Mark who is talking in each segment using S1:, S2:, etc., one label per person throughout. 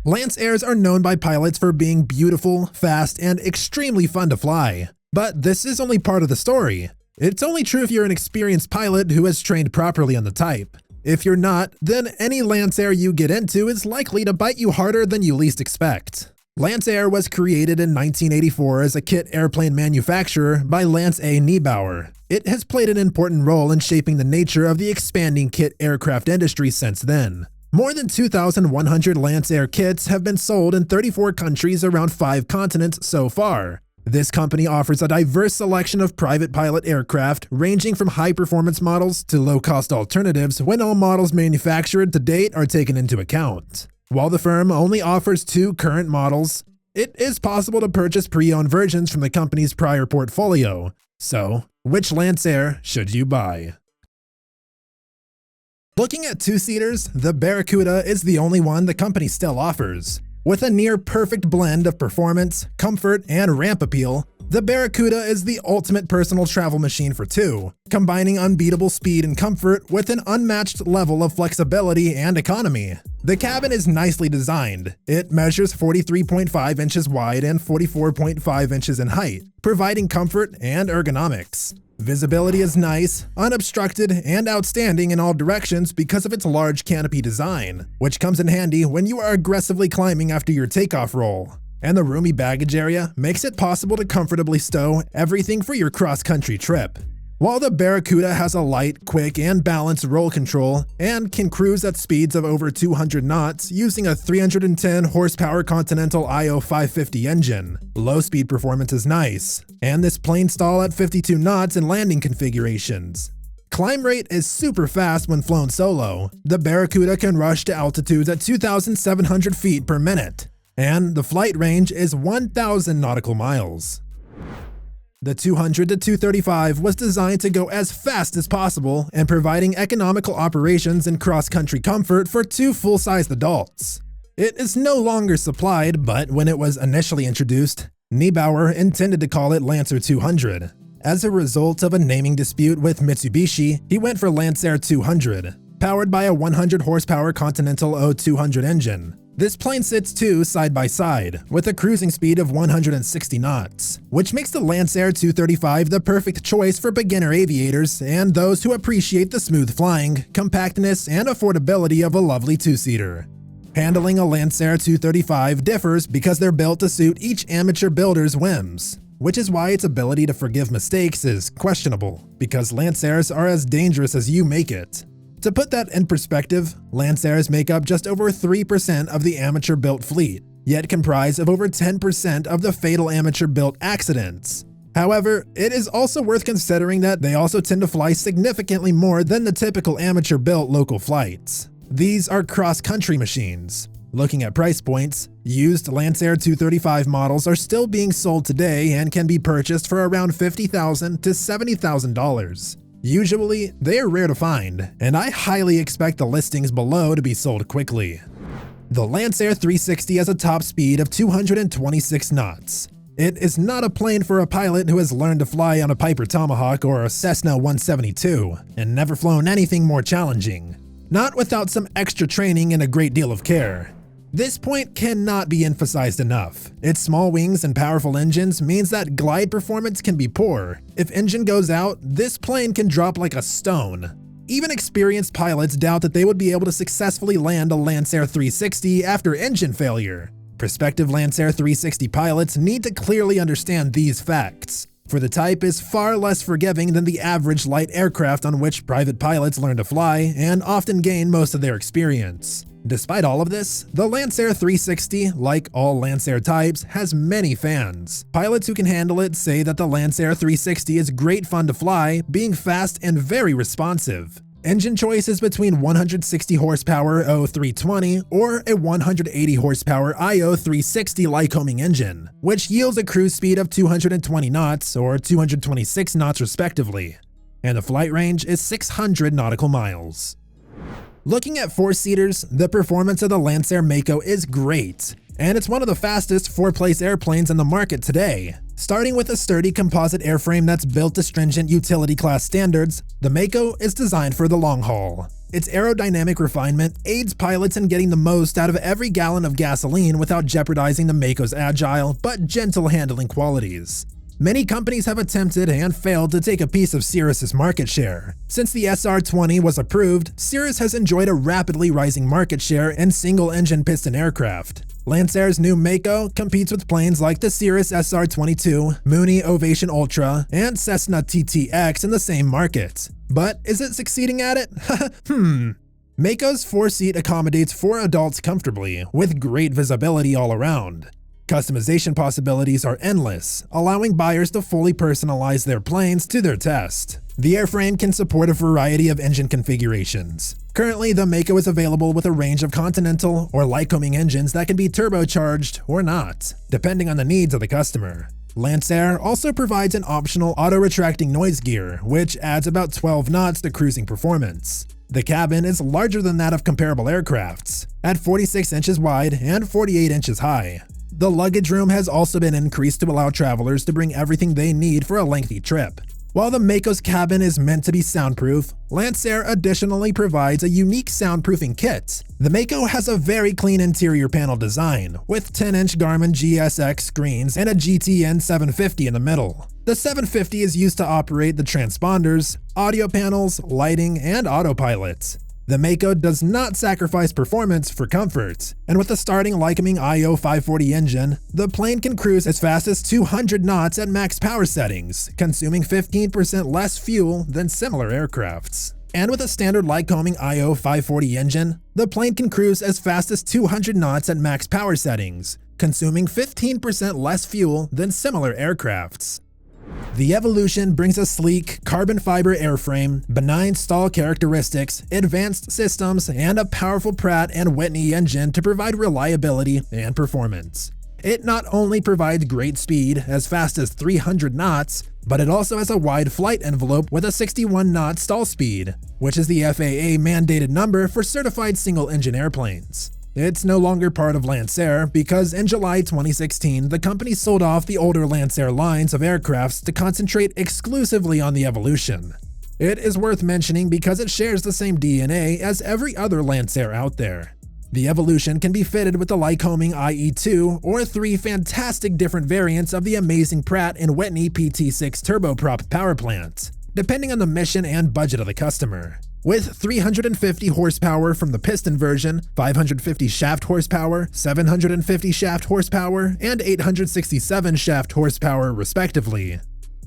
S1: Lancairs are known by pilots for being beautiful, fast, and extremely fun to fly. But this is only part of the story. It's only true if you're an experienced pilot who has trained properly on the type. If you're not, then any Lancair you get into is likely to bite you harder than you least expect. Lancair was created in 1984 as a kit airplane manufacturer by Lance A. Neibauer. It has played an important role in shaping the nature of the expanding kit aircraft industry since then. More than 2,100 Lancair kits have been sold in 34 countries around 5 continents so far. This company offers a diverse selection of private pilot aircraft, ranging from high-performance models to low-cost alternatives when all models manufactured to date are taken into account. While the firm only offers 2 current models, it is possible to purchase pre-owned versions from the company's prior portfolio. So, which Lancair should you buy? Looking at two-seaters, the Barracuda is the only one the company still offers. With a near-perfect blend of performance, comfort, and ramp appeal, the Barracuda is the ultimate personal travel machine for two, combining unbeatable speed and comfort with an unmatched level of flexibility and economy. The cabin is nicely designed. It measures 43.5 inches wide and 44.5 inches in height, providing comfort and ergonomics. Visibility is nice, unobstructed, and outstanding in all directions because of its large canopy design, which comes in handy when you are aggressively climbing after your takeoff roll. And the roomy baggage area makes it possible to comfortably stow everything for your cross-country trip. While the Barracuda has a light, quick, and balanced roll control and can cruise at speeds of over 200 knots using a 310 horsepower Continental IO 550 engine, low-speed performance is nice, and this plane stall at 52 knots in landing configurations. Climb rate is super fast when flown solo. The Barracuda can rush to altitudes at 2,700 feet per minute, and the flight range is 1,000 nautical miles. The 200 to 235 was designed to go as fast as possible and providing economical operations and cross-country comfort for 2 full-sized adults. It is no longer supplied, but when it was initially introduced, Neibauer intended to call it Lancer 200. As a result of a naming dispute with Mitsubishi, he went for Lancair 200, powered by a 100 horsepower Continental O200 engine. This plane sits 2 side by side, with a cruising speed of 160 knots, which makes the Lancair 235 the perfect choice for beginner aviators and those who appreciate the smooth flying, compactness, and affordability of a lovely two-seater. Handling a Lancair 235 differs because they're built to suit each amateur builder's whims, which is why its ability to forgive mistakes is questionable, because Lancairs are as dangerous as you make it. To put that in perspective, Lancairs make up just over 3% of the amateur-built fleet, yet comprise of over 10% of the fatal amateur-built accidents. However, it is also worth considering that they also tend to fly significantly more than the typical amateur-built local flights. These are cross-country machines. Looking at price points, used Lancair 235 models are still being sold today and can be purchased for around $50,000 to $70,000. Usually, they are rare to find, and I highly expect the listings below to be sold quickly. The Lancair 360 has a top speed of 226 knots. It is not a plane for a pilot who has learned to fly on a Piper Tomahawk or a Cessna 172, and never flown anything more challenging. Not without some extra training and a great deal of care. This point cannot be emphasized enough. Its small wings and powerful engines means that glide performance can be poor. If engine goes out, this plane can drop like a stone. Even experienced pilots doubt that they would be able to successfully land a Lancair 360 after engine failure. Prospective Lancair 360 pilots need to clearly understand these facts, for the type is far less forgiving than the average light aircraft on which private pilots learn to fly and often gain most of their experience. Despite all of this, the Lancair 360, like all Lancair types, has many fans. Pilots who can handle it say that the Lancair 360 is great fun to fly, being fast and very responsive. Engine choice is between 160 horsepower O320 or a 180 horsepower IO360 Lycoming engine, which yields a cruise speed of 220 knots or 226 knots respectively, and the flight range is 600 nautical miles. Looking at 4-seaters, the performance of the Lancair Mako is great, and it's one of the fastest 4-place airplanes in the market today. Starting with a sturdy composite airframe that's built to stringent utility class standards, the Mako is designed for the long haul. Its aerodynamic refinement aids pilots in getting the most out of every gallon of gasoline without jeopardizing the Mako's agile but gentle handling qualities. Many companies have attempted and failed to take a piece of Cirrus's market share. Since the SR-20 was approved, Cirrus has enjoyed a rapidly rising market share in single-engine piston aircraft. Lancair's new Mako competes with planes like the Cirrus SR-22, Mooney Ovation Ultra, and Cessna TTX in the same market. But is it succeeding at it? Mako's 4-seat accommodates 4 adults comfortably, with great visibility all around. Customization possibilities are endless, allowing buyers to fully personalize their planes to their taste. The airframe can support a variety of engine configurations. Currently, the Mako is available with a range of Continental or Lycoming engines that can be turbocharged or not, depending on the needs of the customer. Lancair also provides an optional auto-retracting noise gear, which adds about 12 knots to cruising performance. The cabin is larger than that of comparable aircrafts, at 46 inches wide and 48 inches high. The luggage room has also been increased to allow travelers to bring everything they need for a lengthy trip. While the Mako's cabin is meant to be soundproof, Lancair additionally provides a unique soundproofing kit. The Mako has a very clean interior panel design, with 10-inch Garmin GSX screens and a GTN 750 in the middle. The 750 is used to operate the transponders, audio panels, lighting, and autopilot. The Mako does not sacrifice performance for comfort, and with the starting Lycoming IO 540 engine, the plane can cruise as fast as 200 knots at max power settings, consuming 15% less fuel than similar aircrafts. And with a standard Lycoming IO 540 engine, the plane can cruise as fast as 200 knots at max power settings, consuming 15% less fuel than similar aircrafts. The Evolution brings a sleek, carbon fiber airframe, benign stall characteristics, advanced systems, and a powerful Pratt & Whitney engine to provide reliability and performance. It not only provides great speed, as fast as 300 knots, but it also has a wide flight envelope with a 61-knot stall speed, which is the FAA mandated number for certified single-engine airplanes. It's no longer part of Lancair because in July 2016, the company sold off the older Lancair lines of aircrafts to concentrate exclusively on the Evolution. It is worth mentioning because it shares the same DNA as every other Lancair out there. The Evolution can be fitted with the Lycoming IE2 or 3 fantastic different variants of the amazing Pratt & Whitney PT6 turboprop power plant, depending on the mission and budget of the customer. With 350 horsepower from the piston version, 550 shaft horsepower, 750 shaft horsepower, and 867 shaft horsepower respectively.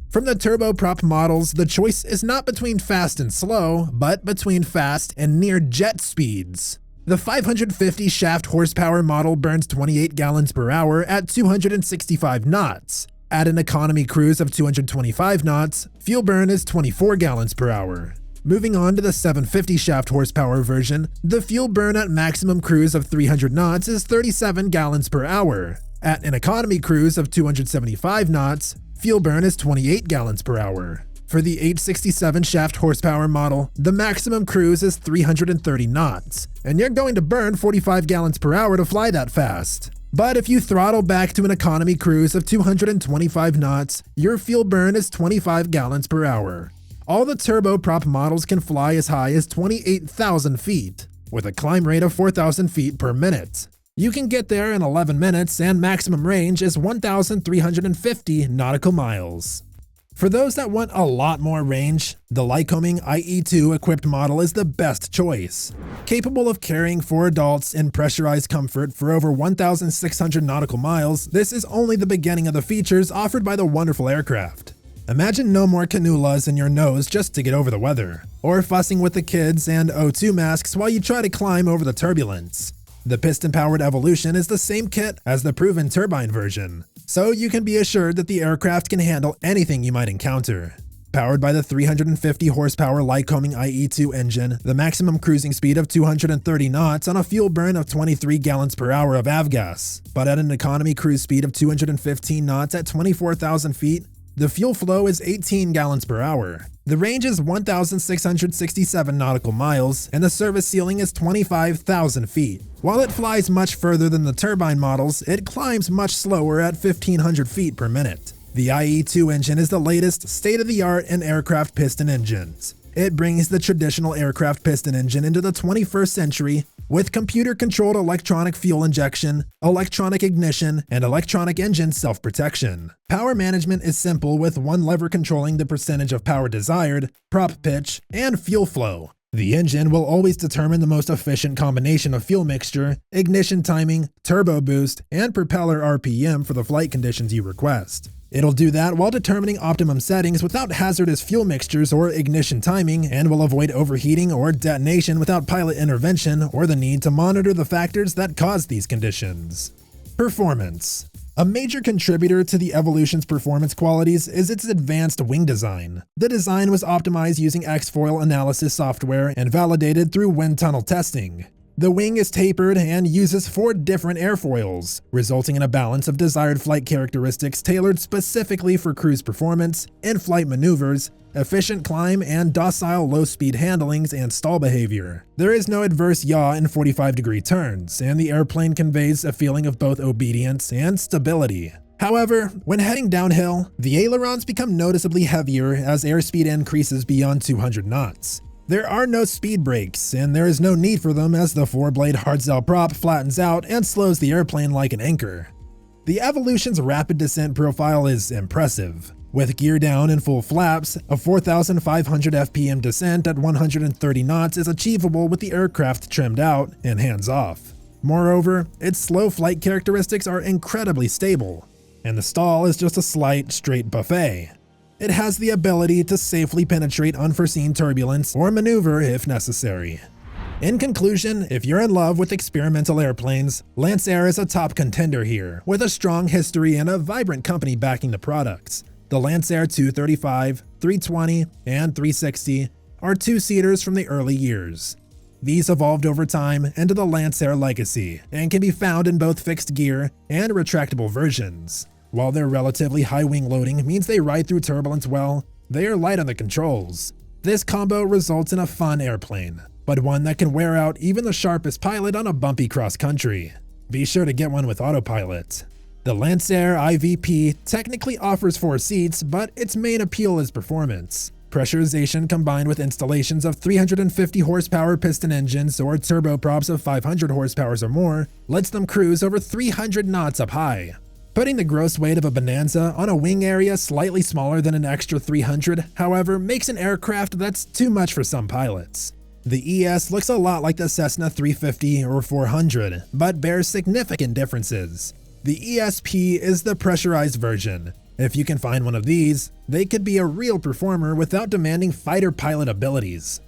S1: From the turboprop models, the choice is not between fast and slow, but between fast and near jet speeds. The 550 shaft horsepower model burns 28 gallons per hour at 265 knots. At an economy cruise of 225 knots, fuel burn is 24 gallons per hour. Moving on to the 750 shaft horsepower version, the fuel burn at maximum cruise of 300 knots is 37 gallons per hour. At an economy cruise of 275 knots, fuel burn is 28 gallons per hour. For the 867 shaft horsepower model, the maximum cruise is 330 knots, and you're going to burn 45 gallons per hour to fly that fast. But if you throttle back to an economy cruise of 225 knots, your fuel burn is 25 gallons per hour. All the turboprop models can fly as high as 28,000 feet, with a climb rate of 4,000 feet per minute. You can get there in 11 minutes and maximum range is 1,350 nautical miles. For those that want a lot more range, the Lycoming IE2 equipped model is the best choice. Capable of carrying 4 adults in pressurized comfort for over 1,600 nautical miles, this is only the beginning of the features offered by the wonderful aircraft. Imagine no more cannulas in your nose just to get over the weather, or fussing with the kids and O2 masks while you try to climb over the turbulence. The piston-powered Evolution is the same kit as the proven turbine version, so you can be assured that the aircraft can handle anything you might encounter. Powered by the 350 horsepower Lycoming IE2 engine, the maximum cruising speed of 230 knots on a fuel burn of 23 gallons per hour of avgas, but at an economy cruise speed of 215 knots at 24,000 feet, the fuel flow is 18 gallons per hour. The range is 1,667 nautical miles, and the service ceiling is 25,000 feet. While it flies much further than the turbine models, it climbs much slower at 1,500 feet per minute. The IE2 engine is the latest state-of-the-art in aircraft piston engines. It brings the traditional aircraft piston engine into the 21st century with computer-controlled electronic fuel injection, electronic ignition, and electronic engine self-protection. Power management is simple with one lever controlling the percentage of power desired, prop pitch, and fuel flow. The engine will always determine the most efficient combination of fuel mixture, ignition timing, turbo boost, and propeller RPM for the flight conditions you request. It'll do that while determining optimum settings without hazardous fuel mixtures or ignition timing, and will avoid overheating or detonation without pilot intervention or the need to monitor the factors that cause these conditions. Performance. A major contributor to the Evolution's performance qualities is its advanced wing design. The design was optimized using X-foil analysis software and validated through wind tunnel testing. The wing is tapered and uses 4 different airfoils, resulting in a balance of desired flight characteristics tailored specifically for cruise performance, in-flight maneuvers, efficient climb, and docile low-speed handlings and stall behavior. There is no adverse yaw in 45-degree turns, and the airplane conveys a feeling of both obedience and stability. However, when heading downhill, the ailerons become noticeably heavier as airspeed increases beyond 200 knots. There are no speed brakes, and there is no need for them as the 4-blade hardtail prop flattens out and slows the airplane like an anchor. The Evolution's rapid descent profile is impressive. With gear down and full flaps, a 4,500 FPM descent at 130 knots is achievable with the aircraft trimmed out and hands-off. Moreover, its slow flight characteristics are incredibly stable, and the stall is just a slight, straight buffet. It has the ability to safely penetrate unforeseen turbulence or maneuver if necessary. In conclusion, if you're in love with experimental airplanes, Lancair is a top contender here, with a strong history and a vibrant company backing the products. The Lancair 235, 320, and 360 are 2-seaters from the early years. These evolved over time into the Lancair legacy and can be found in both fixed gear and retractable versions. While their relatively high wing loading means they ride through turbulence well, they are light on the controls. This combo results in a fun airplane, but one that can wear out even the sharpest pilot on a bumpy cross-country. Be sure to get one with autopilot. The Lancair IVP technically offers 4 seats, but its main appeal is performance. Pressurization combined with installations of 350 horsepower piston engines or turboprops of 500 horsepower or more lets them cruise over 300 knots up high. Putting the gross weight of a Bonanza on a wing area slightly smaller than an extra 300, however, makes an aircraft that's too much for some pilots. The ES looks a lot like the Cessna 350 or 400, but bears significant differences. The ESP is the pressurized version. If you can find one of these, they could be a real performer without demanding fighter pilot abilities.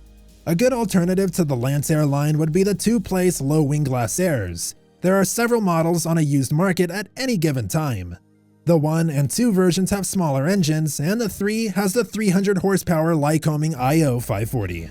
S1: A good alternative to the Lancair line would be the 2-place low-wing Lancairs. There are several models on a used market at any given time. The 1 and 2 versions have smaller engines, and the 3 has the 300 horsepower Lycoming IO 540.